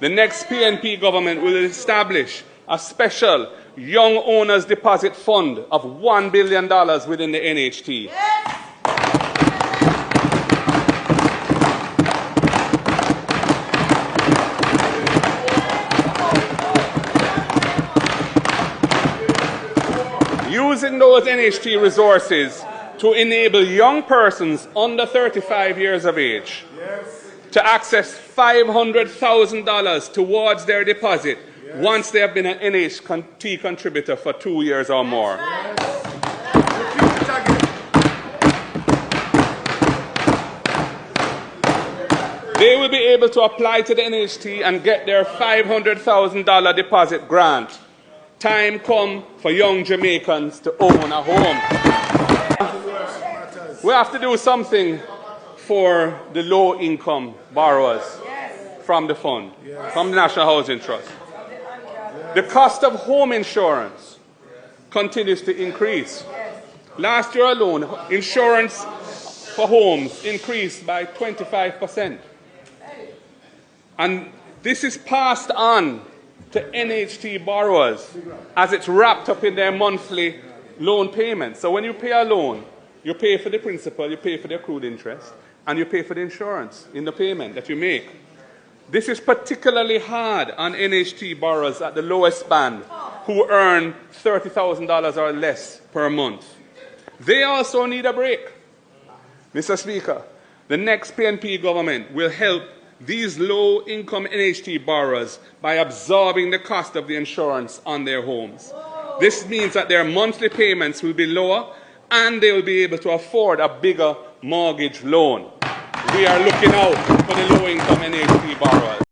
The next PNP government will establish a special Young Owners Deposit Fund of $1 billion within the NHT. Yes. Using those NHT resources to enable young persons under 35 years of age to access $500,000 towards their deposit once they have been an NHT contributor for 2 years or more. They will be able to apply to the NHT and get their $500,000 deposit grant. Time come for young Jamaicans to own a home. We have to do something for the low-income borrowers from the fund, from the National Housing Trust. The cost of home insurance continues to increase. Last year alone, insurance for homes increased by 25%. And this is passed on to NHT borrowers as it's wrapped up in their monthly loan payments. So when you pay a loan, you pay for the principal, you pay for the accrued interest, and you pay for the insurance in the payment that you make. This is particularly hard on NHT borrowers at the lowest band who earn $30,000 or less per month. They also need a break. Mr. Speaker, the next PNP government will help these low-income NHT borrowers by absorbing the cost of the insurance on their homes. This means that their monthly payments will be lower and they will be able to afford a bigger mortgage loan. We are looking out for the low-income NHT borrowers.